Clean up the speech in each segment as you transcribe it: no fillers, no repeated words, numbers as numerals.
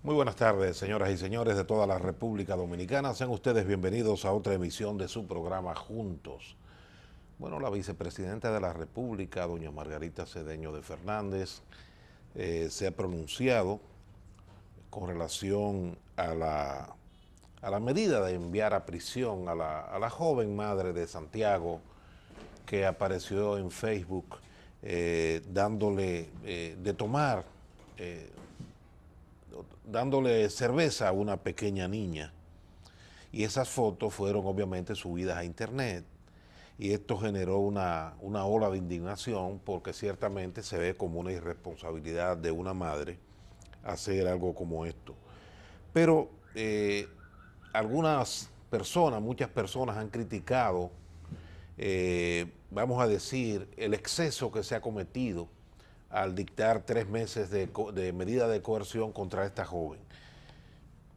Muy buenas tardes, señoras y señores de toda la República Dominicana. Sean ustedes bienvenidos a otra emisión de su programa Juntos. Bueno, la vicepresidenta de la República, doña Margarita Cedeño de Fernández, se ha pronunciado con relación a la medida de enviar a prisión a la joven madre de Santiago que apareció en Facebook dándole de tomar, dándole cerveza a una pequeña niña. Y esas fotos fueron obviamente subidas a internet. Y esto generó una ola de indignación porque ciertamente se ve como una irresponsabilidad de una madre hacer algo como esto. Pero algunas personas, muchas personas han criticado, vamos a decir, el exceso que se ha cometido al dictar 3 meses de medida de coerción contra esta joven.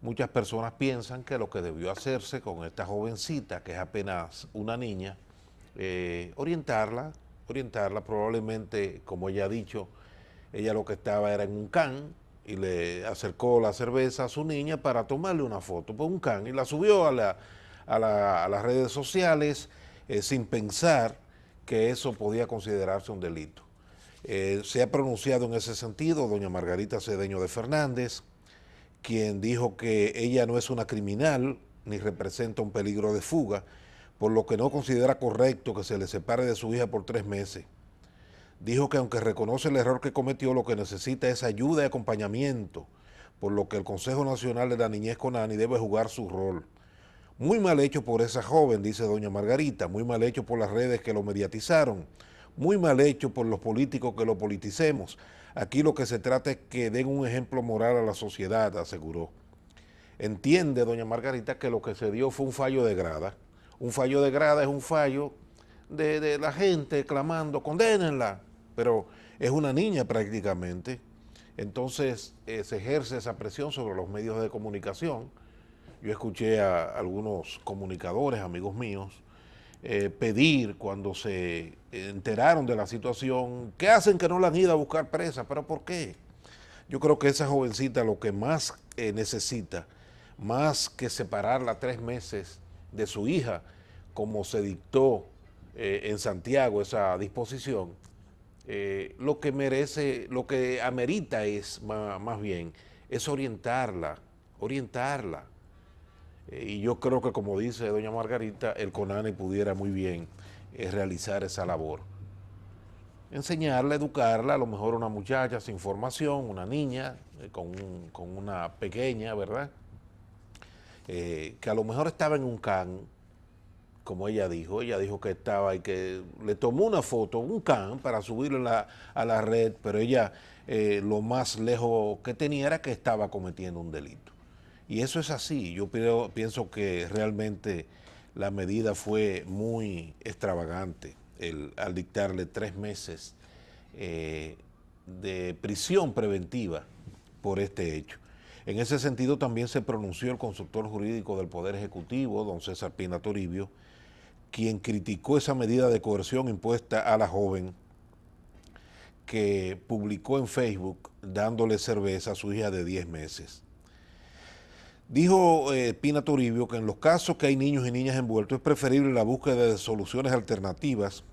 Muchas personas piensan que lo que debió hacerse con esta jovencita, que es apenas una niña, orientarla, probablemente, como ella ha dicho, ella lo que estaba era en un can y le acercó la cerveza a su niña para tomarle una foto por un can y la subió a las redes sociales sin pensar que eso podía considerarse un delito. Se ha pronunciado en ese sentido doña Margarita Cedeño de Fernández, quien dijo que ella no es una criminal ni representa un peligro de fuga, por lo que no considera correcto que se le separe de su hija por 3 meses. Dijo que aunque reconoce el error que cometió, lo que necesita es ayuda y acompañamiento, por lo que el Consejo Nacional de la Niñez CONANI debe jugar su rol. Muy mal hecho por esa joven, dice doña Margarita, muy mal hecho por las redes que lo mediatizaron, muy mal hecho por los políticos que lo politicemos. Aquí lo que se trata es que den un ejemplo moral a la sociedad, aseguró. Entiende doña Margarita que lo que se dio fue un fallo de grada. Un fallo de grada es un fallo de la gente clamando, condénenla, pero es una niña prácticamente. Entonces se ejerce esa presión sobre los medios de comunicación. Yo escuché a algunos comunicadores, amigos míos, pedir cuando se enteraron de la situación, ¿qué hacen que no la han ido a buscar presa? ¿Pero por qué? Yo creo que esa jovencita lo que más necesita, más que separarla 3 meses de su hija, como se dictó en Santiago esa disposición, lo que merece, lo que amerita es más bien, es orientarla. Y yo creo que, como dice doña Margarita, el CONANI pudiera muy bien realizar esa labor. Enseñarla, educarla, a lo mejor una muchacha sin formación, una niña con una pequeña, ¿verdad? Que a lo mejor estaba en un can, como ella dijo que estaba y que le tomó una foto, un can, para subirlo a la red, pero ella lo más lejos que tenía era que estaba cometiendo un delito. Y eso es así. Yo pienso que realmente la medida fue muy extravagante al dictarle 3 meses de prisión preventiva por este hecho. En ese sentido también se pronunció el consultor jurídico del Poder Ejecutivo, don César Pina Toribio, quien criticó esa medida de coerción impuesta a la joven que publicó en Facebook dándole cerveza a su hija de 10 meses. Dijo Pina Toribio que en los casos que hay niños y niñas envueltos es preferible la búsqueda de soluciones alternativas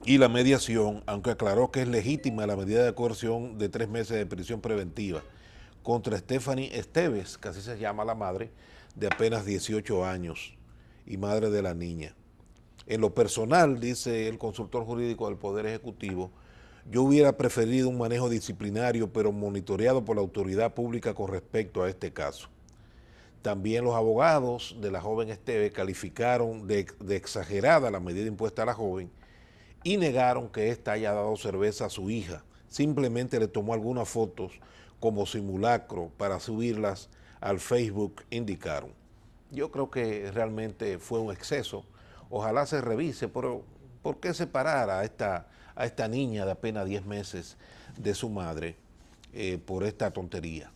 y la mediación, aunque aclaró que es legítima la medida de coerción de 3 meses de prisión preventiva contra Stephanie Esteves, que así se llama la madre, de apenas 18 años y madre de la niña. En lo personal, dice el consultor jurídico del Poder Ejecutivo, yo hubiera preferido un manejo disciplinario, pero monitoreado por la autoridad pública con respecto a este caso. También los abogados de la joven Esteves calificaron de exagerada la medida impuesta a la joven y negaron que ésta haya dado cerveza a su hija. Simplemente le tomó algunas fotos como simulacro para subirlas al Facebook, indicaron. Yo creo que realmente fue un exceso. Ojalá se revise, pero ¿por qué separar a esta niña de apenas 10 meses de su madre por esta tontería?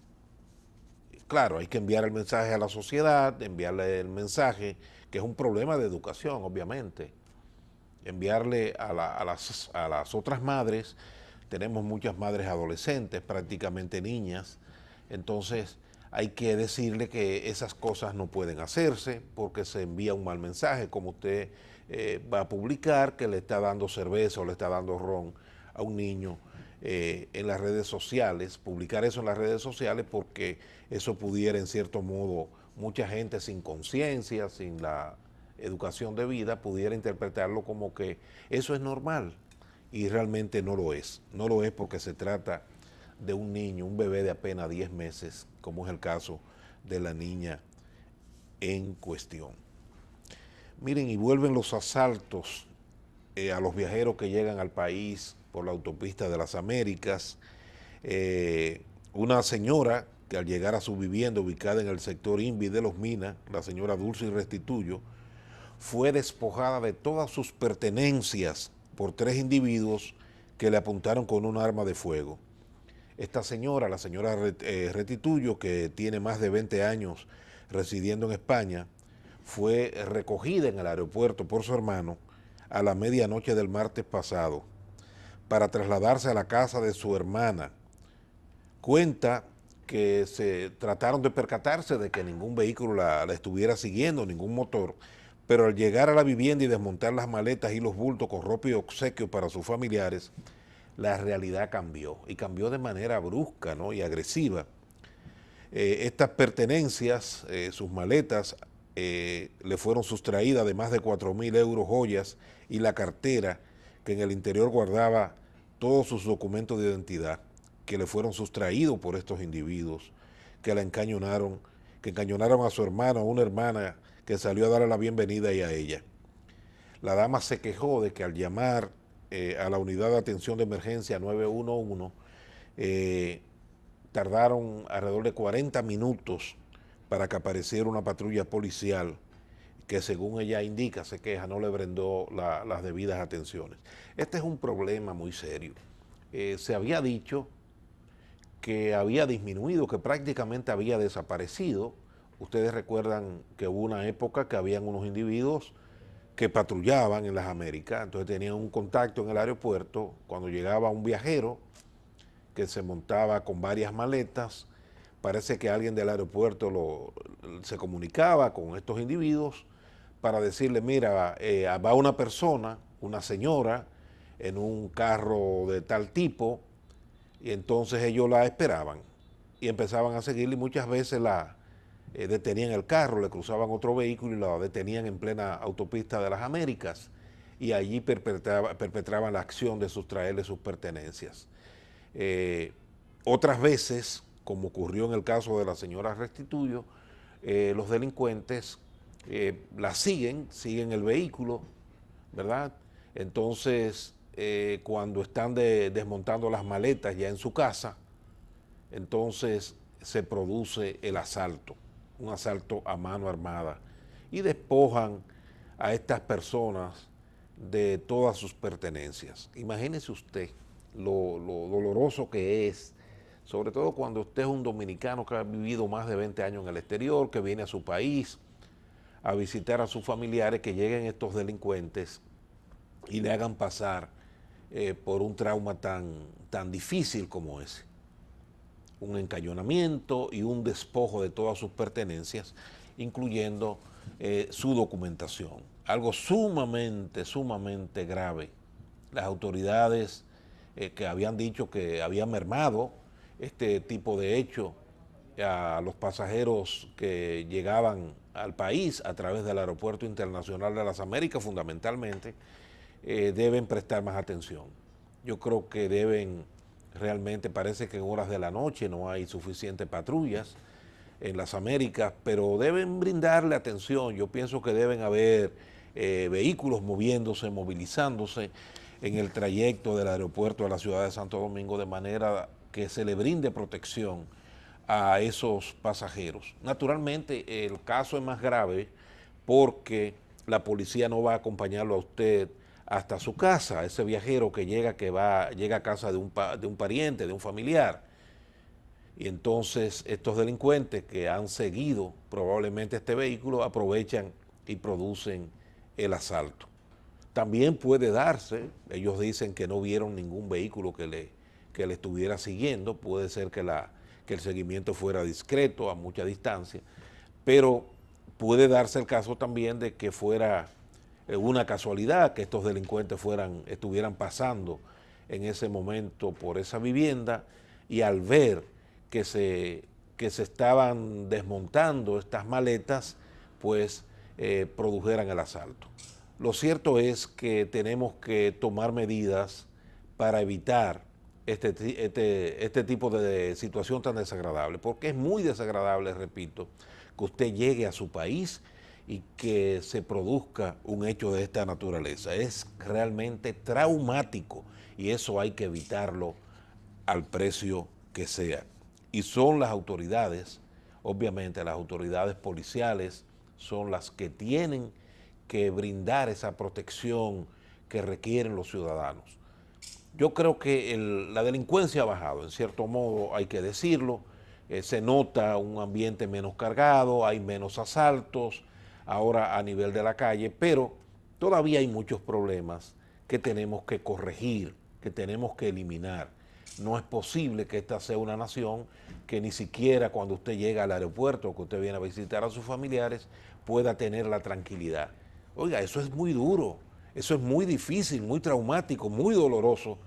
Claro, hay que enviar el mensaje a la sociedad, enviarle el mensaje, que es un problema de educación, obviamente. Enviarle a las otras madres, tenemos muchas madres adolescentes, prácticamente niñas, entonces hay que decirle que esas cosas no pueden hacerse porque se envía un mal mensaje, como usted va a publicar que le está dando cerveza o le está dando ron a un niño en las redes sociales, publicar eso en las redes sociales, porque eso pudiera en cierto modo, mucha gente sin conciencia, sin la educación de vida, pudiera interpretarlo como que eso es normal, y realmente no lo es. No lo es porque se trata de un niño, un bebé de apenas 10 meses, como es el caso de la niña en cuestión. Miren, y vuelven los asaltos a los viajeros que llegan al país por la autopista de las Américas. Una señora que al llegar a su vivienda ubicada en el sector INVI de Los Minas, la señora Dulce Restituyo, fue despojada de todas sus pertenencias por 3 individuos que le apuntaron con un arma de fuego. Esta señora, la señora Restituyo, que tiene más de 20 años residiendo en España, fue recogida en el aeropuerto por su hermano a la medianoche del martes pasado para trasladarse a la casa de su hermana. Cuenta que se trataron de percatarse de que ningún vehículo la estuviera siguiendo, ningún motor, pero al llegar a la vivienda y desmontar las maletas y los bultos con ropa y obsequios para sus familiares, la realidad cambió, y cambió de manera brusca, ¿no?, y agresiva. Estas pertenencias, sus maletas, le fueron sustraídas de más de 4.000 euros, joyas y la cartera que en el interior guardaba todos sus documentos de identidad, que le fueron sustraídos por estos individuos que la encañonaron, a su hermano, a una hermana que salió a darle la bienvenida y a ella. La dama se quejó de que al llamar a la unidad de atención de emergencia 911, tardaron alrededor de 40 minutos para que apareciera una patrulla policial que, según ella indica, se queja, no le brindó las debidas atenciones. Este es un problema muy serio. Se había dicho que había disminuido, que prácticamente había desaparecido. Ustedes recuerdan que hubo una época que habían unos individuos que patrullaban en las Américas, entonces tenían un contacto en el aeropuerto cuando llegaba un viajero que se montaba con varias maletas. Parece que alguien del aeropuerto se comunicaba con estos individuos para decirle, mira, va una persona, una señora, en un carro de tal tipo, y entonces ellos la esperaban y empezaban a seguirla, y muchas veces la detenían el carro, le cruzaban otro vehículo y la detenían en plena autopista de las Américas, y allí perpetraban la acción de sustraerle sus pertenencias. Otras veces, como ocurrió en el caso de la señora Restituyo, los delincuentes la siguen el vehículo, ¿verdad? Entonces, cuando están desmontando las maletas ya en su casa, entonces se produce el asalto, un asalto a mano armada, y despojan a estas personas de todas sus pertenencias. Imagínese usted lo doloroso que es, sobre todo cuando usted es un dominicano que ha vivido más de 20 años en el exterior, que viene a su país a visitar a sus familiares, que lleguen estos delincuentes y le hagan pasar por un trauma tan difícil como ese. Un encañonamiento y un despojo de todas sus pertenencias, incluyendo su documentación. Algo sumamente grave. Las autoridades que habían dicho que habían mermado este tipo de hecho a los pasajeros que llegaban al país a través del Aeropuerto Internacional de las Américas, fundamentalmente, deben prestar más atención. Yo creo que deben, realmente parece que en horas de la noche no hay suficientes patrullas en las Américas, pero deben brindarle atención. Yo pienso que deben haber vehículos moviéndose, movilizándose en el trayecto del aeropuerto a la ciudad de Santo Domingo, de manera que se le brinde protección a esos pasajeros. Naturalmente, el caso es más grave porque la policía no va a acompañarlo a usted hasta su casa, ese viajero que llega a casa de un pariente, de un familiar. Y entonces estos delincuentes que han seguido probablemente este vehículo aprovechan y producen el asalto. También puede darse, ellos dicen que no vieron ningún vehículo que le estuviera siguiendo, puede ser que que el seguimiento fuera discreto, a mucha distancia, pero puede darse el caso también de que fuera una casualidad que estos delincuentes estuvieran pasando en ese momento por esa vivienda y al ver que se estaban desmontando estas maletas, pues produjeran el asalto. Lo cierto es que tenemos que tomar medidas para evitar este tipo de situación tan desagradable, porque es muy desagradable, repito, que usted llegue a su país y que se produzca un hecho de esta naturaleza. Es realmente traumático y eso hay que evitarlo al precio que sea. Y son las autoridades, obviamente las autoridades policiales, son las que tienen que brindar esa protección que requieren los ciudadanos. Yo creo que la delincuencia ha bajado, en cierto modo hay que decirlo, se nota un ambiente menos cargado, hay menos asaltos ahora a nivel de la calle, pero todavía hay muchos problemas que tenemos que corregir, que tenemos que eliminar. No es posible que esta sea una nación que ni siquiera cuando usted llega al aeropuerto o que usted viene a visitar a sus familiares pueda tener la tranquilidad. Oiga, eso es muy duro, eso es muy difícil, muy traumático, muy doloroso.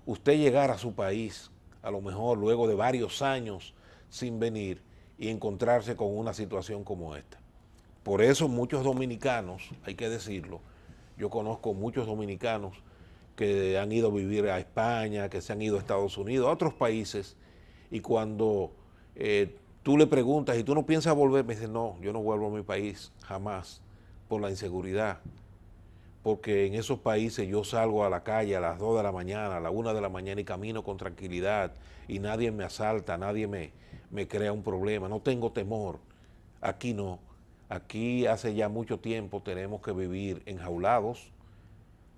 Usted llegar a su país, a lo mejor luego de varios años sin venir y encontrarse con una situación como esta. Por eso muchos dominicanos, hay que decirlo, yo conozco muchos dominicanos que han ido a vivir a España, que se han ido a Estados Unidos, a otros países, y cuando tú le preguntas y tú no piensas volver, me dicen, no, yo no vuelvo a mi país jamás por la inseguridad, porque en esos países yo salgo a la calle a las 2 de la mañana, a la 1 de la mañana y camino con tranquilidad y nadie me asalta, nadie me crea un problema, no tengo temor. Aquí no, aquí hace ya mucho tiempo tenemos que vivir enjaulados,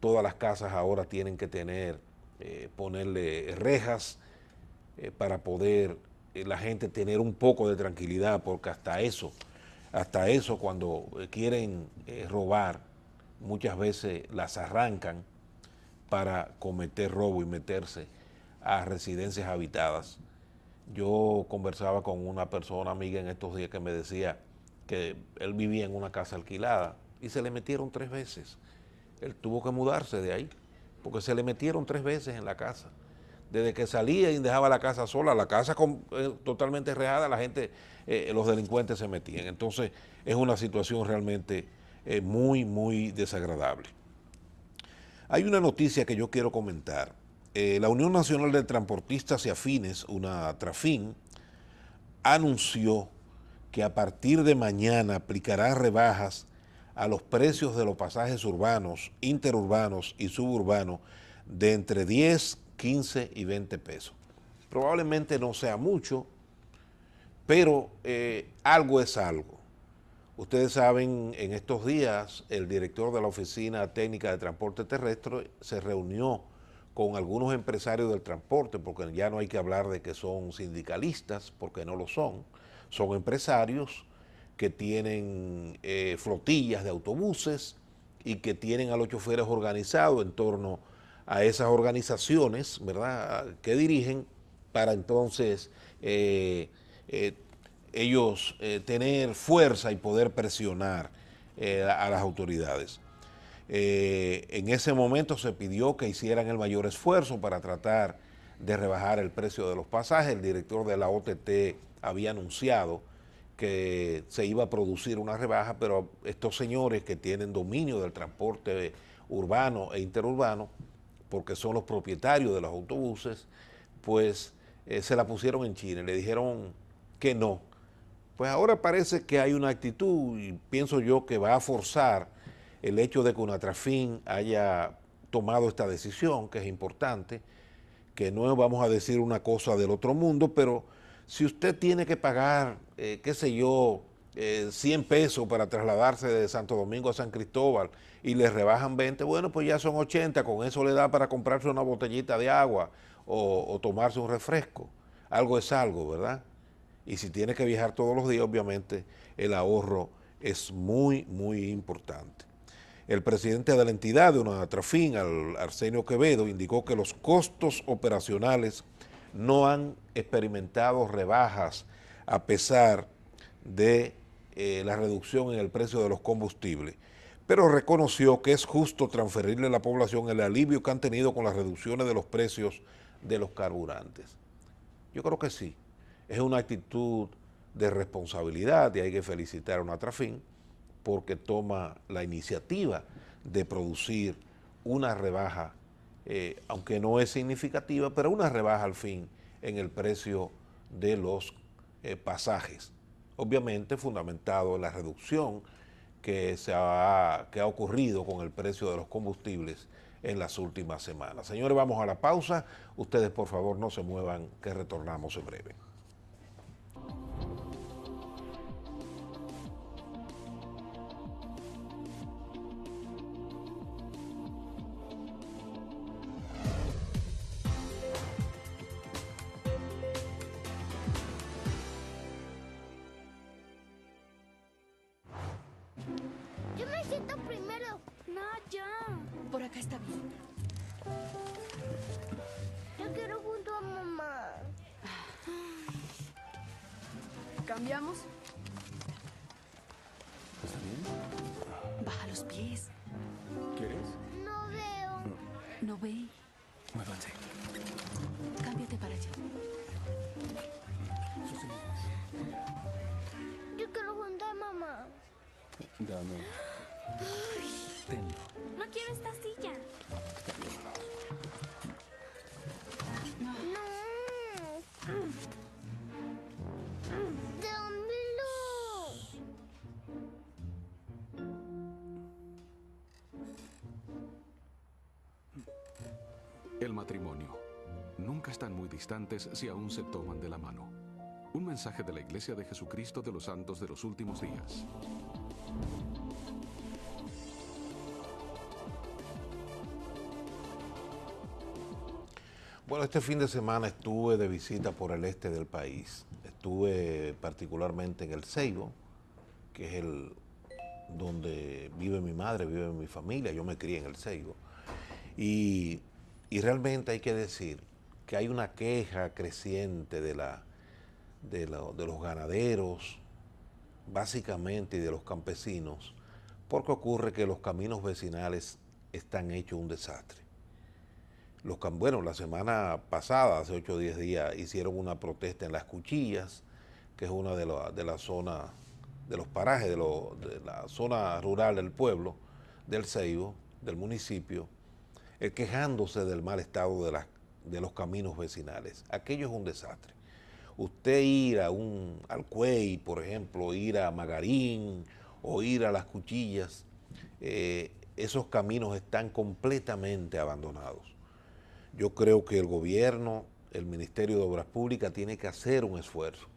todas las casas ahora tienen que ponerle rejas para poder la gente tener un poco de tranquilidad, porque hasta eso cuando quieren robar, muchas veces las arrancan para cometer robo y meterse a residencias habitadas. Yo conversaba con una persona amiga en estos días que me decía que él vivía en una casa alquilada y se le metieron 3 veces. Él tuvo que mudarse de ahí porque se le metieron 3 veces en la casa. Desde que salía y dejaba la casa sola, la casa totalmente rejada, la gente, los delincuentes se metían. Entonces es una situación realmente muy, muy desagradable. Hay una noticia que yo quiero comentar. La Unión Nacional de Transportistas y Afines, una Trafin, anunció que a partir de mañana aplicará rebajas a los precios de los pasajes urbanos, interurbanos y suburbanos de entre 10, 15 y 20 pesos. Probablemente no sea mucho, pero algo es algo. Ustedes saben, en estos días el director de la Oficina Técnica de Transporte Terrestre se reunió con algunos empresarios del transporte, porque ya no hay que hablar de que son sindicalistas, porque no lo son empresarios que tienen flotillas de autobuses y que tienen a los choferes organizados en torno a esas organizaciones, ¿verdad?, que dirigen para entonces ellos tener fuerza y poder presionar a las autoridades. En ese momento se pidió que hicieran el mayor esfuerzo para tratar de rebajar el precio de los pasajes. El director de la OTT había anunciado que se iba a producir una rebaja, pero estos señores que tienen dominio del transporte urbano e interurbano, porque son los propietarios de los autobuses, pues se la pusieron en China y le dijeron que no. Pues ahora parece que hay una actitud, y pienso yo que va a forzar el hecho de que UNATRAFIN haya tomado esta decisión, que es importante, que no vamos a decir una cosa del otro mundo, pero si usted tiene que pagar, qué sé yo, 100 pesos para trasladarse de Santo Domingo a San Cristóbal y le rebajan 20, bueno, pues ya son 80, con eso le da para comprarse una botellita de agua o tomarse un refresco. Algo es algo, ¿verdad? Y si tiene que viajar todos los días, obviamente el ahorro es muy, muy importante. El presidente de la entidad de UNATRAFIN, Arsenio Quevedo, indicó que los costos operacionales no han experimentado rebajas a pesar de la reducción en el precio de los combustibles, pero reconoció que es justo transferirle a la población el alivio que han tenido con las reducciones de los precios de los carburantes. Yo creo que sí, es una actitud de responsabilidad y hay que felicitar a Natrafin porque toma la iniciativa de producir una rebaja, aunque no es significativa, pero una rebaja al fin en el precio de los pasajes. Obviamente fundamentado en la reducción que ha ocurrido con el precio de los combustibles en las últimas semanas. Señores, vamos a la pausa. Ustedes, por favor, no se muevan, que retornamos en breve. Yo me siento primero. No, ya. Por acá está bien. Yo quiero junto a mamá. ¿Cambiamos? ¿Está bien? Baja los pies. ¿Quieres? No veo. ¿No ve? Muévanse. Cámbiate para allá. Yo quiero junto a mamá. Dame. Tenlo. No quiero esta silla. No. Dámelo. El matrimonio. Nunca están muy distantes si aún se toman de la mano. Un mensaje de la Iglesia de Jesucristo de los Santos de los Últimos Días. Bueno, este fin de semana estuve de visita por el este del país. Estuve particularmente en El Ceibo, que es donde vive mi madre, vive mi familia. Yo me crié en El Ceibo. Y realmente hay que decir que hay una queja creciente de los ganaderos, básicamente, y de los campesinos, porque ocurre que los caminos vecinales están hechos un desastre. Bueno, la semana pasada, hace 8 o 10 días, hicieron una protesta en Las Cuchillas, que es una de las zonas, de los parajes, de la zona rural del pueblo, del Ceibo, del municipio, quejándose del mal estado de los caminos vecinales. Aquello es un desastre. Usted ir al Cuey, por ejemplo, ir a Magarín o ir a Las Cuchillas, esos caminos están completamente abandonados. Yo creo que el gobierno, el Ministerio de Obras Públicas tiene que hacer un esfuerzo,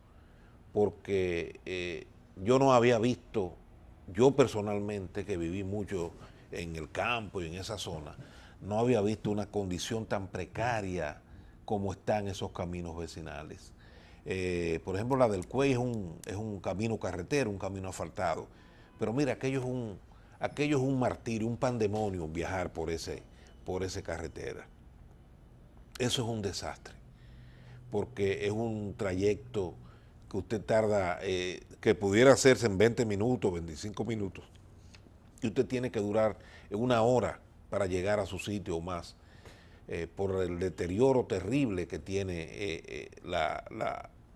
porque yo no había visto, yo personalmente que viví mucho en el campo y en esa zona, no había visto una condición tan precaria como están esos caminos vecinales. Por ejemplo, la del Cuey es un camino carretero, un camino asfaltado, pero mira, aquello es un martirio, un pandemonio viajar por esa carretera. Eso es un desastre, porque es un trayecto que usted tarda, que pudiera hacerse en 20 minutos, 25 minutos, y usted tiene que durar 1 hora para llegar a su sitio o más, por el deterioro terrible que tiene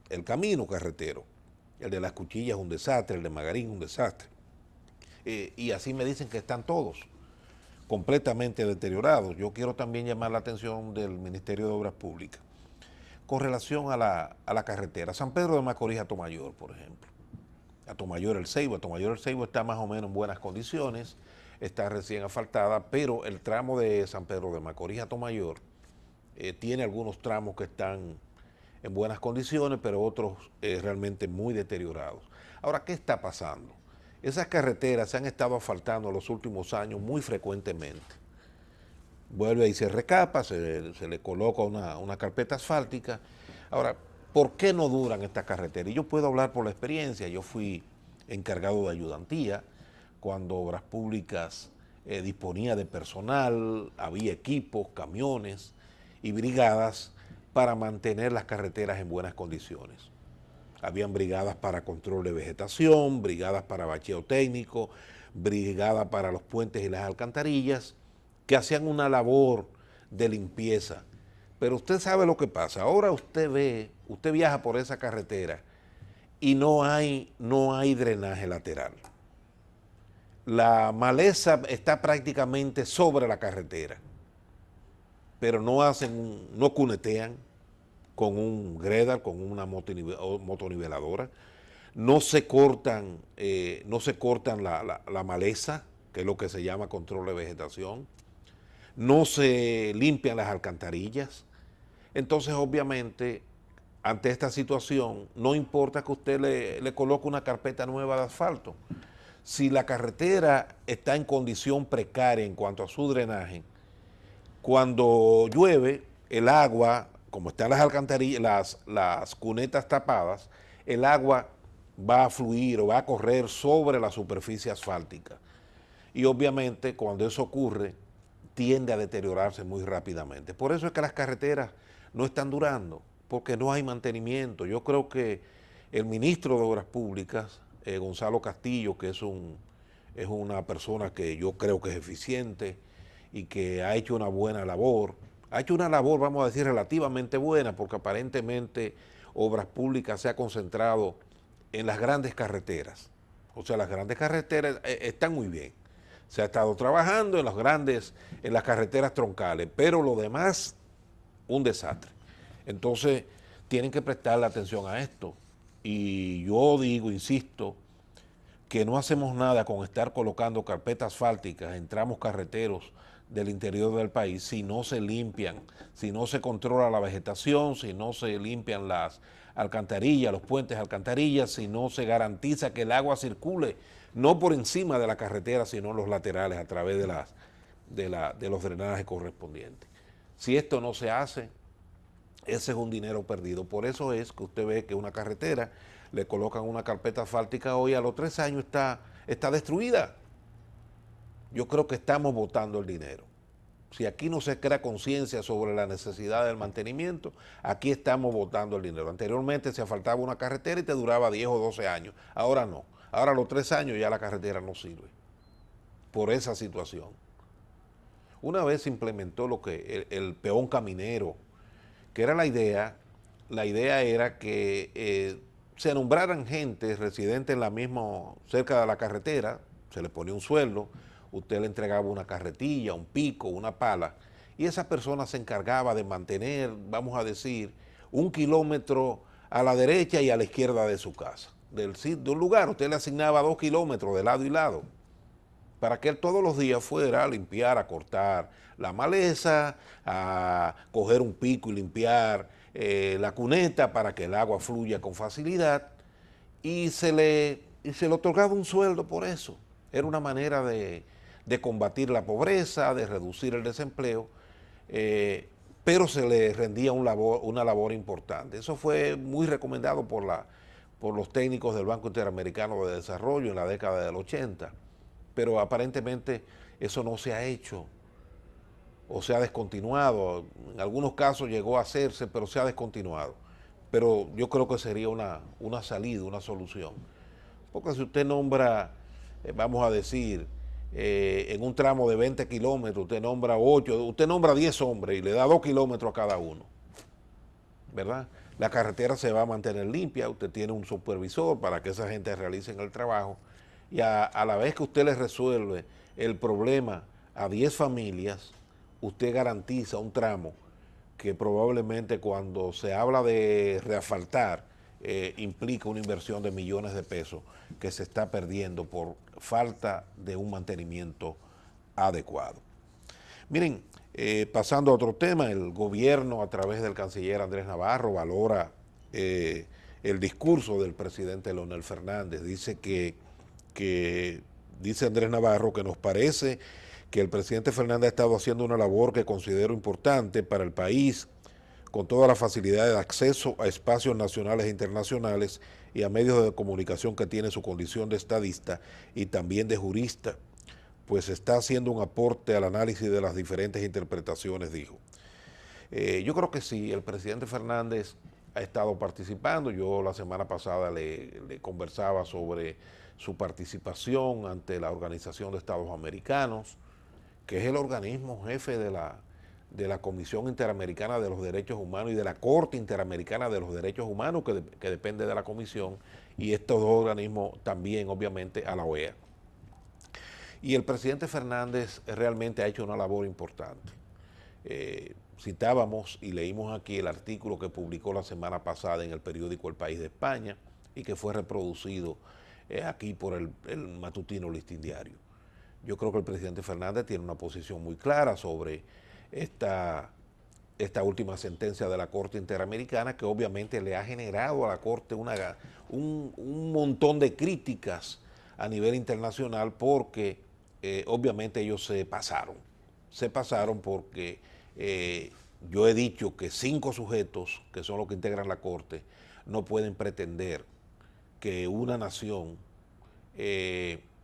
el camino carretero. El de Las Cuchillas es un desastre, el de Magarín es un desastre. Y así me dicen que están todos completamente deteriorados. Yo quiero también llamar la atención del Ministerio de Obras Públicas con relación a la carretera. San Pedro de Macorís a Atomayor, por ejemplo. Atomayor El Ceibo. Atomayor El Ceibo está más o menos en buenas condiciones, está recién asfaltada, pero el tramo de San Pedro de Macorís a Atomayor tiene algunos tramos que están en buenas condiciones, pero otros realmente muy deteriorados. Ahora, ¿qué está pasando? Esas carreteras se han estado asfaltando en los últimos años muy frecuentemente. Vuelve y se recapa, se le coloca una carpeta asfáltica. Ahora, ¿por qué no duran estas carreteras? Y yo puedo hablar por la experiencia. Yo fui encargado de ayudantía cuando Obras Públicas disponía de personal, había equipos, camiones y brigadas para mantener las carreteras en buenas condiciones. Habían brigadas para control de vegetación, brigadas para bacheo técnico, brigadas para los puentes y las alcantarillas, que hacían una labor de limpieza. Pero usted sabe lo que pasa. Ahora usted viaja por esa carretera y no hay drenaje lateral. La maleza está prácticamente sobre la carretera, pero no cunetean con un gredal, con una motoniveladora, no se cortan la maleza, que es lo que se llama control de vegetación, no se limpian las alcantarillas. Entonces, obviamente, ante esta situación, no importa que usted le coloque una carpeta nueva de asfalto. Si la carretera está en condición precaria en cuanto a su drenaje, cuando llueve, el agua, como están las alcantarillas, las cunetas tapadas, el agua va a fluir o va a correr sobre la superficie asfáltica. Y obviamente, cuando eso ocurre, tiende a deteriorarse muy rápidamente. Por eso es que las carreteras no están durando, porque no hay mantenimiento. Yo creo que el ministro de Obras Públicas, Gonzalo Castillo, que es una persona que yo creo que es eficiente y que ha hecho una buena labor, vamos a decir, relativamente buena, porque aparentemente Obras Públicas se ha concentrado en las grandes carreteras. O sea, las grandes carreteras están muy bien. Se ha estado trabajando en las carreteras troncales, pero lo demás, un desastre. Entonces, tienen que prestarle atención a esto. Y yo digo, insisto, que no hacemos nada con estar colocando carpetas asfálticas en tramos carreteros del interior del país si no se limpian, si no se controla la vegetación, si no se limpian las alcantarillas, los puentes alcantarillas, si no se garantiza que el agua circule, no por encima de la carretera, sino en los laterales a través de los drenajes correspondientes. Si esto no se hace, ese es un dinero perdido. Por eso es que usted ve que una carretera le colocan una carpeta asfáltica hoy, a los 3 años está destruida. Yo creo que estamos botando el dinero. Si aquí no se crea conciencia sobre la necesidad del mantenimiento, aquí estamos botando el dinero. Anteriormente se asfaltaba una carretera y te duraba 10 o 12 años. Ahora no. Ahora a los 3 años ya la carretera no sirve por esa situación. Una vez se implementó el peón caminero, que era la idea era que se nombraran gente residente en cerca de la carretera, se le ponía un sueldo, usted le entregaba una carretilla, un pico, una pala, y esa persona se encargaba de mantener, vamos a decir, 1 kilómetro a la derecha y a la izquierda de su casa. De un lugar, usted le asignaba 2 kilómetros de lado y lado, para que él todos los días fuera a limpiar, a cortar la maleza, a coger un pico y limpiar la cuneta para que el agua fluya con facilidad, y se le otorgaba un sueldo por eso. Era una manera de combatir la pobreza, de reducir el desempleo, pero se le rendía una labor importante. Eso fue muy recomendado por los técnicos del Banco Interamericano de Desarrollo en la década del 80, pero aparentemente eso no se ha hecho o se ha descontinuado. En algunos casos llegó a hacerse, pero se ha descontinuado. Pero yo creo que sería una salida, una solución. Porque si usted nombra, vamos a decir, en un tramo de 20 kilómetros, usted nombra 8, usted nombra 10 hombres y le da 2 kilómetros a cada uno, ¿verdad? La carretera se va a mantener limpia, usted tiene un supervisor para que esa gente realice el trabajo, y a la vez que usted le resuelve el problema a 10 familias, usted garantiza un tramo que probablemente cuando se habla de reasfaltar implica una inversión de millones de pesos que se está perdiendo por falta de un mantenimiento adecuado. Miren, pasando a otro tema, el gobierno a través del canciller Andrés Navarro valora el discurso del presidente Leonel Fernández. Dice Andrés Navarro que nos parece que el presidente Fernández ha estado haciendo una labor que considero importante para el país, con todas las facilidades de acceso a espacios nacionales e internacionales y a medios de comunicación que tiene su condición de estadista y también de jurista, pues está haciendo un aporte al análisis de las diferentes interpretaciones, dijo. Yo creo que sí, el presidente Fernández ha estado participando. Yo la semana pasada le conversaba sobre su participación ante la Organización de Estados Americanos, que es el organismo jefe de la Comisión Interamericana de los Derechos Humanos y de la Corte Interamericana de los Derechos Humanos, que depende de la Comisión, y estos dos organismos también, obviamente, a la OEA. Y el presidente Fernández realmente ha hecho una labor importante. Citábamos y leímos aquí el artículo que publicó la semana pasada en el periódico El País de España y que fue reproducido aquí por el matutino Listín Diario. Yo creo que el presidente Fernández tiene una posición muy clara sobre esta última sentencia de la Corte Interamericana, que obviamente le ha generado a la Corte un montón de críticas a nivel internacional porque obviamente ellos se pasaron porque yo he dicho que 5 sujetos, que son los que integran la Corte, no pueden pretender que una nación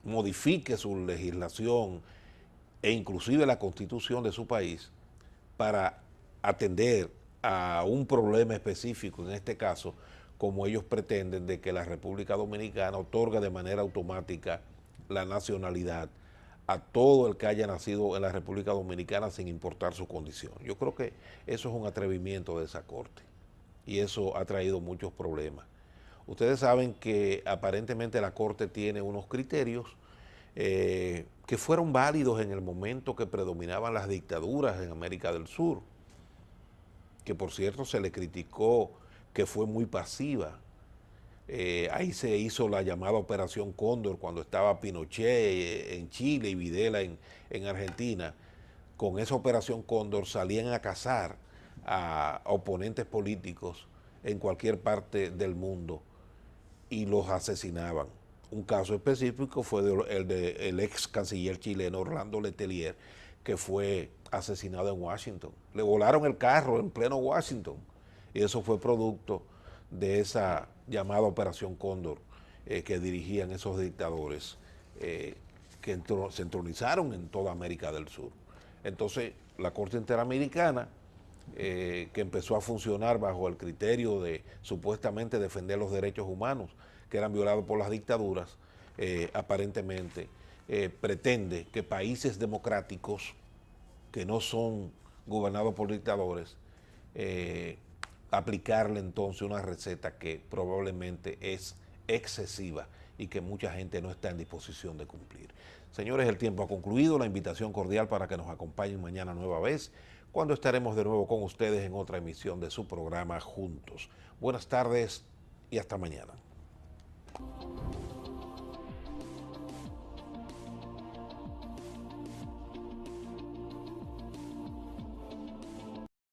modifique su legislación e inclusive la constitución de su país para atender a un problema específico, en este caso, como ellos pretenden, de que la República Dominicana otorga de manera automática la nacionalidad a todo el que haya nacido en la República Dominicana sin importar su condición. Yo creo que eso es un atrevimiento de esa Corte y eso ha traído muchos problemas. Ustedes saben que aparentemente la Corte tiene unos criterios que fueron válidos en el momento que predominaban las dictaduras en América del Sur, que por cierto se le criticó que fue muy pasiva. Ahí se hizo la llamada Operación Cóndor cuando estaba Pinochet en Chile y Videla en Argentina. Con esa Operación Cóndor salían a cazar a oponentes políticos en cualquier parte del mundo y los asesinaban. Un caso específico fue el ex canciller chileno Orlando Letelier, que fue asesinado en Washington. Le volaron el carro en pleno Washington y eso fue producto de esa llamada Operación Cóndor que dirigían esos dictadores que se entronizaron en toda América del Sur. Entonces, la Corte Interamericana, que empezó a funcionar bajo el criterio de supuestamente defender los derechos humanos que eran violados por las dictaduras, aparentemente pretende que países democráticos que no son gobernados por dictadores, aplicarle entonces una receta que probablemente es excesiva y que mucha gente no está en disposición de cumplir. Señores, el tiempo ha concluido. La invitación cordial para que nos acompañen mañana nueva vez, cuando estaremos de nuevo con ustedes en otra emisión de su programa Juntos. Buenas tardes y hasta mañana.